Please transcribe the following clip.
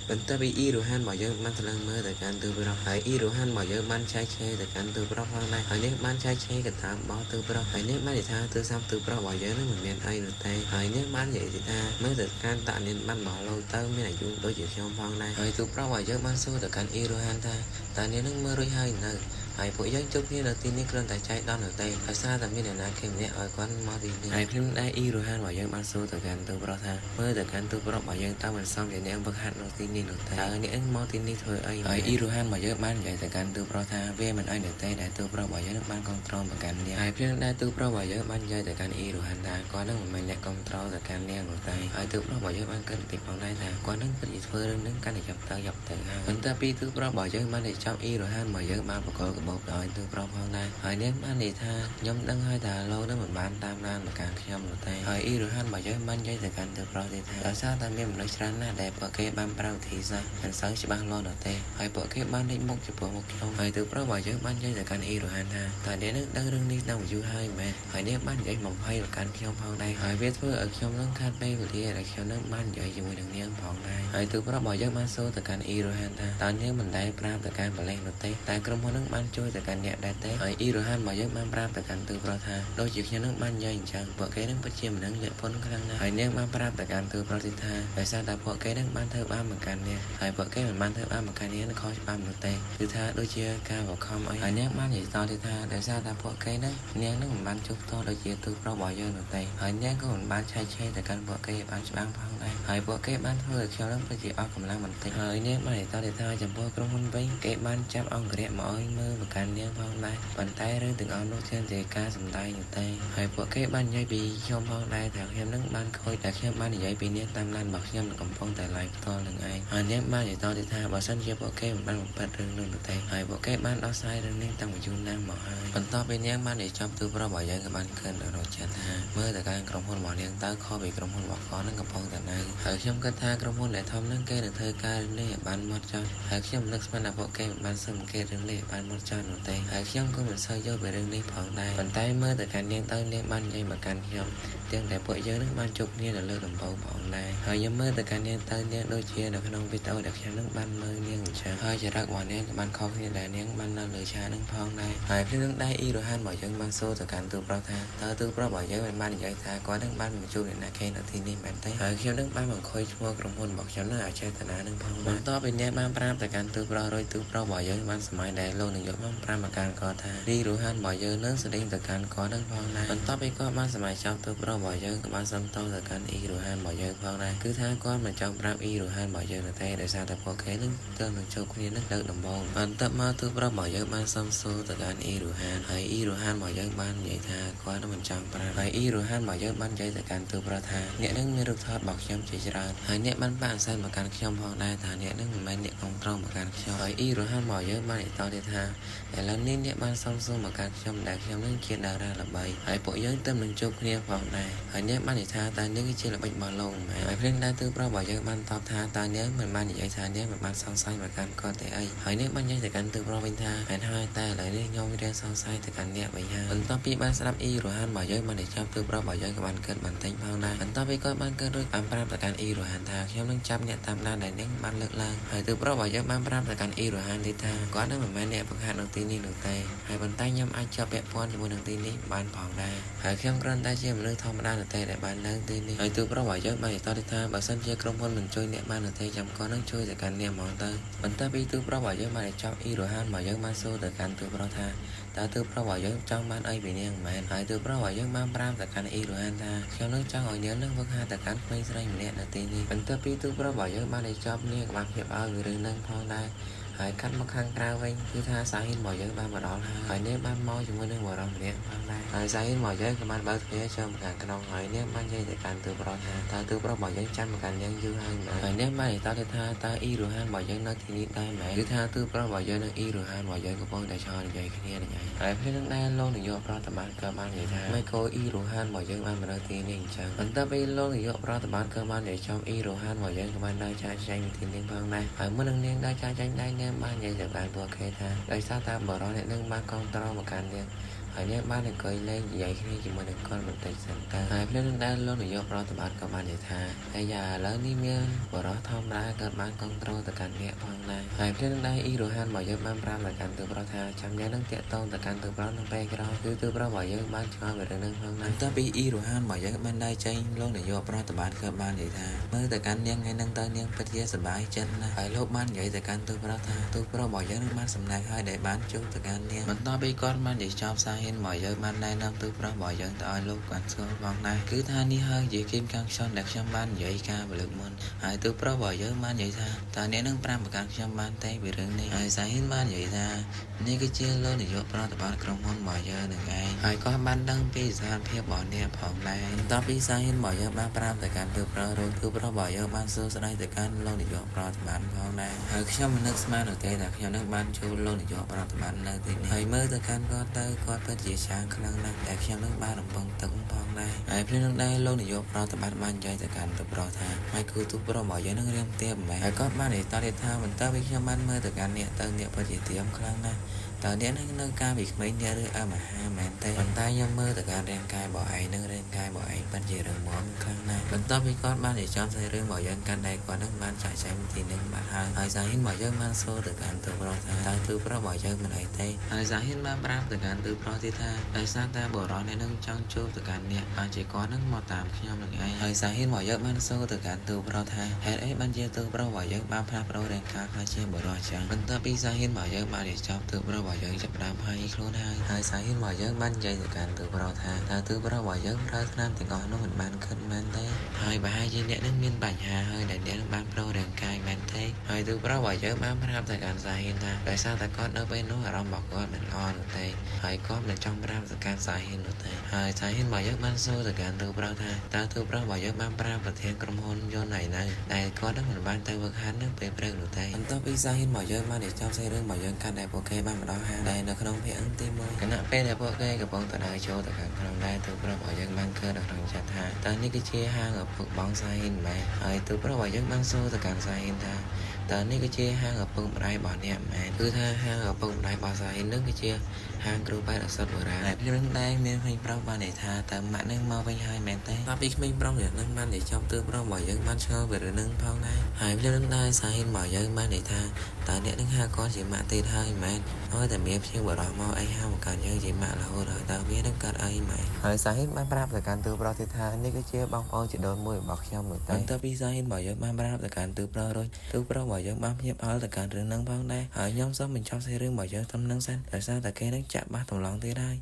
បន្ទាប់ពីអ៊ីរ៉ូហានរបស់យើងបានថ្លឹងមើលទៅកាន់ទិសប្រោះហើយអ៊ីរ៉ូហានរបស់យើងបានឆែកឆេរទៅកាន់ទិសប្រោះផងដែរហើយនេះបានឆែកឆេរកតាបោះទិសប្រោះហើយនេះបាននិយាយថាទិសសាប់ទិសប្រោះរបស់យើងនឹងមិនមានអីនោះទេហើយនេះបាននិយាយថាមើលទៅកាន់តានានបានបោះលោទៅមានអាយុដូចជាខ្ញុំផងដែរហើយទិសប្រោះរបស់យើងបានសួរទៅកាន់អ៊ីរ៉ូហានថាតានាងនឹងមើលរួចហើយនៅហើយពួកយើងជួបគ្នានៅទីនេះគ្រាន់តែចែកដល់នៅទេហើយសារតែមានអ្នកណាគេម្នាក់ឲ្យគាត់មកទីនេះហើយខ្ញុំដែរអ៊ីរ៉ូហានរបស់យើងបានសួរទៅកាន់ទូប្រុសថាមើលទៅកាន់ទូប្រុសរបស់យើងតើមិនសមជាអ្នកវឹកហាត់នៅទីនេះនោះទេតើអ្នកមកទីនេះធ្វើអីហើយអ៊ីរ៉ូហានរបស់យើងបាននិយាយទៅកាន់ទូប្រុសថាវាមិនអីនៅទេដែលទូប្រុសរបស់យើងនឹងបានគ្រប់គ្រងប្រកាន់នាងហើយខ្ញុំដែរទូប្រុសរបស់យើងបាននិយាយទៅកាន់អ៊ីរ៉ូហានថាគាត់នឹងមិនមែនអ្នកគ្រប់គ្រងទៅកាន់នាងនោះទេហើយទូប្រុសរបស់យើងបានគិតបន្តិចផងដែរថាគាត់នឹងពិតជាធ្វើរឿងនឹងកាន់តែចាប់ទៅហើយបន្ទាប់ពីទូប្រុសរបស់យើងបានទៅចាប់អ៊ីរ៉ូហានរបស់យើងបានបកលកបោកដោយទូប្រុសផងដែរហើយនាងបាននិយាយថាខ្ញុំដឹងហើយថាលោកនឹងមិនបានតាមដានមកការខ្ញុំនោះទេហើយអ៊ីរ៉ូហានរបស់យើងបាននិយាយទៅកាន់ទូប្រុសទៀតថាដោយសារតែមានមនុស្សច្រើនណាស់ដែលពួកគេបានប្រើវិធីសាស្ត្រមិនសូវច្បាស់លាស់នោះទេហើយពួកគេបានលេចមុខចំពោះមុខខ្ញុំហើយទូប្រុសរបស់យើងបាននិយាយទៅកាន់អ៊ីរ៉ូហានថាតើអ្នកនឹងដឹងរឿងនេះតាំងពីយូរហើយមែនហើយនាងបាននិយាយបំភ័យមកកាន់ខ្ញុំផងដែរហើយវាធ្វើឲ្យខ្ញុំនឹងខាត់ពេលវេលាដែលខ្ញុំនឹងបាននិយាយជាមួយនឹងនាងផងដែរហើយទូប្រុសរបស់យើងបានសួរទៅកាន់អ៊ីរ៉ូហានថាតើនាងមិនដែលប្រាប់ទៅកាន់បលេសនោះទេតែក្រុមហ៊ុននឹងបានជួយទៅកាន់អ្នកដែរទេហើយអ៊ីរ៉ូហានរបស់យើងបានប្រាប់ទៅកាន់ទូប្រុសថាដូចជាខ្ញុំនឹងបាននិយាយអញ្ចឹងពួកគេនឹងពិតជាមិននឹងលាក់ពុនខ្លាំងណាស់ហើយនាងបានប្រាប់ទៅកាន់ទូប្រុសទៀតថាដោយសារតែពួកគេនឹងបានធ្វើបាបមកកាន់នាងហើយពួកគេមិនបានធ្វើបាបមកកាន់នាងខុសច្បាប់នោះទេគឺថាដូចជាការបង្ខំអីហើយនាងបាននិយាយតទៀតថាដោយសារតែពួកគេនឹងនាងនឹងមិនបានជួបផ្ទាល់ដូចជាទូប្រុសរបស់យើងនោះទេហើយនាងក៏មិនបានឆែកឆេរទៅកាន់ពួកគេបានច្បាស់ផងដែរហើយពួកគេបានធ្វើឲ្យខ្ញុំនឹងពិតជាអស់កម្លាំងបន្តិចហើយនាងបាននិយាយតទៀតថាចំពោះក្រុមហ៊ុនវិញគេបានចាប់អង្គរៈមកឲ្យមើលមកកាន់នាងផងដែរប៉ុន្តែរឿងទាំងអស់នោះគ្រាន់តែការសម្ដែងនោះទេហើយពួកគេបាននិយាយពីខ្ញុំផងដែរថាខ្ញុំនឹងបានខូចតែខ្ញុំបាននិយាយពីនាងតាមឡានរបស់ខ្ញុំកំពុងតែ live ផ្ទាល់នឹងឯងហើយនាងបាននិយាយតទៀតថាបើសិនជាពួកគេមិនបានបំពេញរឿងនោះទេហើយពួកគេបានដោះស្រាយរឿងនេះតាំងពីយូរណាស់មកហើយបន្ទាប់ពីនាងបាននិយាយចប់ទូប្រុសរបស់យើងក៏បានគិតដល់រកចិត្តថាមើលទៅការក្រុមហ៊ុនរបស់នាងតើខុសពីក្រុមហ៊ុនរបស់គាត់នឹងកំពុងតែនៅហើយខ្ញុំគិតថាក្រុមហ៊ុនដែលធំនឹងគេនឹងធ្វើការរឿងនេះឲ្យបានមកចត់ហើយខ្ញុំនឹកស្មានថាពួកគេមិនបានសង្កេតរឿងនេះឲ្យបានមកចត់នោះទេហើយខ្ញុំក៏មិនសូវយល់ពីរឿងនេះផងដែរប៉ុន្តែមើលទៅកាន់នាងតើនាងបាននិយាយមកកាន់ខ្ញុំទាំងតែពួកយើងនឹងបានជួបគ្នានៅលើដំបូងផងដែរហើយខ្ញុំមើលទៅកាន់នាងតើនាងដូចជានៅក្នុងវីដេអូដែលខ្ញុំនឹងបានមើលនាងអញ្ចឹងហើយចរិតរបស់នាងក៏បានខុសគ្នាដែរនាងបាននៅលើឆាកនឹងផងដែរហើយពេលនឹងដែរអ៊ីរ៉ូហានរបស់យើងបានសួរទៅកាន់ទូប្រុសថាតើទូប្រុសរបស់យើងបាននិយាយថាគាត់នឹងបានមកជួបអ្នកណាគេនៅទីនេះមែនទេហើយខ្ញុំនឹងបានបង្ខំឈ្មោះក្រុមហ៊ុនរបស់ខ្ញុំនឹងអាចចេតនានឹងផងដែរបន្ទាប់ពីនាងបានប្រាប់ទៅកាន់ទូប្រុសរួចទូប្រុសរបស់យើងបានសម័យដែលលោកនាយកបានប្រាប់មកកាន់គាត់ថាអ៊ីរ៉ូហានរបស់យើងនឹងស្ដីទៅកាន់គាត់នឹងផងដែរបន្ទាប់ពីគាត់បានសម័យចប់ទូប្រុសរបស់យើងក៏បានសុំទោសទៅកាន់អ៊ីរ៉ូហានរបស់យើងផងដែរគឺថាគាត់មិនចង់ប្រាប់អ៊ីរ៉ូហានរបស់យើងទេដោយសារតែពួកគេនឹងទៅនឹងជួបគ្នានឹងលើកដំបូងបន្ទាប់មកទូប្រុសរបស់យើងបានសុំសួរទៅកាន់អ៊ីរ៉ូហានហើយអ៊ីរ៉ូហានរបស់យើងបាននិយាយថាគាត់នឹងមិនចង់ប្រាប់ហើយអ៊ីរ៉ូហានរបស់យើងបាននិយាយទៅកាន់ទូប្រុសថាអ្នកនឹងមានរូបថតរបស់ខ្ញុំជាច្រើនហើយអ្នកបានបាក់អសែនមកកាន់ខ្ញុំផងដែរថាអ្នកនឹងមិនមែនអ្នកគ្រប់គ្រងមកកាន់ខ្ញុំហើយអ៊ីរ៉ូហានរបស់យើងបាននិយាយតទៀតថាឥឡូវនេះអ្នកបានសុំសួរមកកាន់ខ្ញុំដែលខ្ញុំនឹងជាតារាល្បីហើយពួកយើងទៅនឹងជួបគ្នាផងដែរហើយអ្នកបាននិយាយថាតើអ្នកគឺជាល្បិចរបស់លោកមែនហើយព្រឹងដែរទូប្រុសរបស់យើងបានតបថាតើអ្នកមិនបាននិយាយថាអ្នកមិនបានសង្ស័យមកកាន់គាត់ទេអីហើយអ្នកបាននិយាយទៅកាន់ទូប្រុសវិញថាមែនហើយតែឥឡូវនេះខ្ញុំរៀនសង្ស័យទៅកាន់អ្នកវិញហើយបន្ទាប់ពីបានស្ដាប់អ៊ីរ៉ូហានរបស់យើងបាននិយាយចាប់ទូប្រុសរបស់យើងក៏បានគិតបន្តិចផងដែរបន្ទាប់ពីគាត់បានគិតរួចបានប្រាប់ទៅកាន់អ៊ីរ៉ូហានថាខ្ញុំនឹងចាប់អ្នកតាមដានដែលអ្នកបានលើកឡើងហើយទូប្រុសរបស់យើងបានប្រាប់ទៅកាន់អ៊ីរ៉ូហានទៀតថាគាត់នឹងមិនមែនអ្នកបង្ហាត់នៅទីនេះនោះទេហើយប៉ុន្តែខ្ញុំអាចជាប់ពាក់ព័ន្ធជាមួយនឹងទីនេះបានផងដែរហើយខ្ញុំគ្រាន់តែជាមនុស្សធម្មតានោះទេដែលបានឡើងទីនេះហើយទូប្រុសរបស់យើងបាននិយាយតទៀតថាបើសិនជាក្រុមហ៊ុនមិនជួយអ្នកបាននោះទេចាំគាត់នឹងជួយទៅកាន់អ្នកហ្មងទៅបន្ទាប់ពីទូប្រុសរបស់យើងបានចាប់អ៊ីរ៉ូហានរបស់យើងបានសួរទៅកាន់ទូប្រុសថាតើទូប្រុសរបស់យើងចង់បានអីពីនាងមែនហើយទូប្រុសរបស់យើងបានប្រាប់ទៅកាន់អ៊ីរ៉ូហានថាខ្ញុំនឹងចង់ឲ្យនាងនឹងវឹកហាត់ទៅកាន់ក្មេងស្រីម្នាក់នៅទីនេះបន្ទាប់ពីទូប្រុសរបស់យើងបានចាប់នាងក៏បានភ្ញាក់ផ្អើលពីរឿងនឹងផងដែរហើយកាត់មកខាងក្រៅវិញគឺថាសាហ៊ីនរបស់យើងបានមកដល់ហើយនាងបានមកជាមួយនឹងបរិសម្នាក់ផងដែរហើយសាហ៊ីនរបស់យើងក៏បានបើកទ្វារចូលមកខាងក្នុងហើយនាងបាននិយាយទៅកាន់ទូប្រុសថាតើទូប្រុសរបស់យើងចាំមកកាន់នាងយូរហើយមែនហើយនាងបាននិយាយទៅថាតើអ៊ីរ៉ូហានរបស់យើងនៅទីនេះដែរមែនគឺថាទូប្រុសរបស់យើងនិងអ៊ីរ៉ូហានរបស់យើងកំពុងតែឆ្លងនិយាយគ្នានឹងហើយពេលនឹងដែរលោកនាយកប្រតិបត្តិក៏បាននិយាយថាម៉េចក៏អ៊ីរ៉ូហានរបស់យើងបានមកនៅទីនេះអញ្ចឹងបន្ទាប់ពីលោកនាយកប្រតិបត្តិក៏បាននិយាយចំអ៊ីរ៉ូហានរបស់យើងក៏បានដើរចាកចេញពីទីនេះផងដែរហើយមុននឹងនាងដើរចាកចេញដែរនាងបាននិយាយទៅបានពួកគេថាដោយសារតែបរិសុទ្ធអ្នកនឹងបានគ្រប់គ្រងមកកាន់នាងហ ហើយអ្នកបានអង្គុយលេងនិយាយគ្នាជាមួយនឹងគាត់បន្តិចសិនតើហើយភ្លាមនឹងដែរលោកនាយករដ្ឋបាលក៏បាននិយាយថាហើយយ៉ាឥឡូវនេះមានបរិសុទ្ធធម្មតាក៏បានគ្រប់គ្រងទៅកាន់អ្នកផងដែរហើយភ្លាមនឹងដែរអ៊ីរ៉ូហានរបស់យើងបានប្រាប់ទៅកាន់ទូប្រុសថាចាំអ្នកនឹងតាក់ទងទៅកាន់ទូប្រុសនឹងពេលក្រោយគឺទូប្រុសរបស់យើងបានឆ្ងល់ពីរឿងនឹងផងដែរបន្ទាប់ពីអ៊ីរ៉ូហានរបស់យើងបានដែរចេញលោកនាយករដ្ឋបាលក៏បាននិយាយថាមើលទៅកាន់នាងថ្ងៃនឹងតើនាងពិតជាសប្បាយចិត្តណាស់ហើយលោកបាននិយាយទៅកាន់ទូប្រុសថាទូប្រុសរបស់យើងនឹងបានសម្ដែងហើយដែលបានជួបទៅកាន់នាងបន្ទាប់ពីគាត់បាននិយាយចប់សារហ៊ានរបស់យើងបានណែនាំទូប្រុសរបស់យើងទៅឲ្យលោកបានស្គាល់ផងដែរគឺថានេះហើយជាគីមខាងខ្ញុំដែលខ្ញុំបាននិយាយការពលឹកមុនហើយទូប្រុសរបស់យើងបាននិយាយថាតើអ្នកនឹងប្រាំប្រកាន់ខ្ញុំបានទេពីរឿងនេះហើយសារហ៊ានបាននិយាយថានេះគឺជាលោកនាយកប្រតិបត្តិក្រុមហ៊ុនរបស់យើងនឹងឯងហើយក៏បានដឹងពីស្ថានភាពរបស់អ្នកផងដែរបន្ទាប់ពីសារហ៊ានរបស់យើងបានប្រាប់ទៅកាន់ទូប្រុសទូប្រុសរបស់យើងបានសួរស្ដីទៅកាន់លោកនាយកប្រតិបត្តិផងដែរហើយខ្ញុំមិននឹកស្មាននោះទេថាខ្ញុំនឹងបានជួបលោកនាយកប្រតិបត្តិនៅទីនេះហើយមើលទៅកាន់គាត់ទៅគាត់ពិតជាឆាងខ្លាំងណាស់ដែលខ្ញុំនឹងបានរំពឹងទុកផងដែរហើយពេលនោះដែរលោកនាយកប្រតិបត្តិបាននិយាយទៅកាន់ទូប្រុសថាហើយគឺទូប្រុសរបស់យើងនឹងរៀមទៀបមែនហើយគាត់បាននិយាយតទៀតថាបន្ទាប់ពីខ្ញុំបានមើលទៅកាន់អ្នកទៅអ្នកពិតជាទៀបខ្លាំងណាស់តើអ្នកនឹងនៅការពីក្មេងអ្នកឬអមហាមែនទេប៉ុន្តែខ្ញុំមើលទៅការរាងកាយរបស់ឯងនឹងរាងកាយរបស់ឯងពិតជារឹងមាំខ្លាំងណាស់បន្ទាប់ពីគាត់បាននិយាយចំសាយរឿងរបស់យើងកាន់តែគាត់នឹងបានចាក់ចែងទីនឹងបានហើយសាហ៊ីនរបស់យើងបានសួរទៅកាន់ទូប្រុសថាតើទូប្រុសរបស់យើងមិនអីទេហើយសាហ៊ីនបានប្រាប់ទៅកាន់ទូប្រុសទៀតថាដោយសារតែបរិសុទ្ធអ្នកនឹងចង់ជួបទៅកាន់អ្នកបានជាគាត់នឹងមកតាមខ្ញុំនឹងឯងហើយសាហ៊ីនរបស់យើងបានសួរទៅកាន់ទូប្រុសថាហេតុអីបានជាទូប្រុសរបស់យើងបានផ្លាស់ប្ដូររាងកាយខ្លះជាបរិសុទ្ធចឹងបន្ទាប់ពីសាហ៊ីនរបស់យើងបាននិយាយចប់ទូប្រុសរបស់យើងចាប់ផ្ដើមហើយខ្លួនហើយសាហ៊ីនរបស់យើងបាននិយាយទៅកាន់ទូប្រុសថាតើទូប្រុសរបស់យើងប្រើថ្នាំទាំងអស់នោះមិនបានខិតមែនទេហើយប្រហែលជាអ្នកនឹងមានបញ្ហាហើយដែលអ្នកនឹងបានប្ដូររាងកាយមែនទេហើយទូប្រុសរបស់យើងបានប្រាប់ទៅកាន់សាហ៊ីនថាដោយសារតែគាត់នៅពេលនោះអារម្មណ៍របស់គាត់មិនល្អនោះទេហើយគាត់មិនចង់ប្រាប់ទៅកាន់សាហ៊ីននោះទេហើយសាហ៊ីនរបស់យើងបានសួរទៅកាន់ទូប្រុសថាតើទូប្រុសរបស់យើងបានប្រាប់ប្រធានក្រុមហ៊ុនយន្តហើយនៅដែលគាត់នឹងមិនបានទៅវឹកហាត់នៅពេលព្រឹកនោះទេបន្ទាប់ពីសាហ៊ីនរបស់យើងបាននិយាយចប់សេរឿងរបស់យើងកាន់តែពួកគេបានមកដល់ហាងដែលនៅក្នុងភាគអង្គទី1គណៈពេលដែលពួកគេកំពុងទៅដើរចូលទៅខាងក្នុងដែរទូប្រុសរបស់យើងបានឃើញនៅក្នុងចិត្តថាតើនេះគឺជាហាងឪពុកបងសាហ៊ីនមែនហើយទូប្រុសរបស់យើងបានសួរទៅកាន់សាហ៊ីនថាតើនេះគឺជាហាងឪពុកម្ដាយរបស់អ្នកមែនគឺថាហាងឪពុកម្ដាយរបស់សាហ៊ីននឹងគឺជាហាងគ្រូពេទ្យអសត់បុរាណហើយរឿងដែរមានក្មេងប្រុសបាននិយាយថាតើម៉ាក់នឹងមកវិញហើយមែនទេតបពីក្មេងប្រុសនេះនឹងបាននិយាយចំទូប្រុសរបស់យើងបានឆ្ងល់ពីរឿងនឹងផងដែរហើយរឿងដែរសាហ៊ីនរបស់យើងបាននិយាយថាតើអ្នកនឹងហៅគាត់ជាម៉ាក់ទៀតហើយមែនហើយតែមានភ្ញៀវបរិសុទ្ធមកអីហៅមកកាន់យើងជាម៉ាក់រហូតដល់តើវានឹងកើតអីមែនហើយសាហ៊ីនបានប្រាប់ទៅកាន់ទូប្រុសទៀតថានេះគឺជាបងប្អូនជីដូនមួយរបស់ខ្ញុំនោះតែបន្ទាប់ពីសាហ៊ីនរបស់យើងបានប្រាប់ទៅកាន់ទូប្រុសរួចទូប្រុសរបស់យើងបានភ្ញាក់ផ្អើលទៅកាន់រឿងនឹងផងដែរហើយខ្ញុំសូមបញ្ចប់សេរីរឿងរបស់យើងត្រឹមនឹងសិនដោយសារតែគេនឹងចាក់បាសតម្លងទៀតហើយ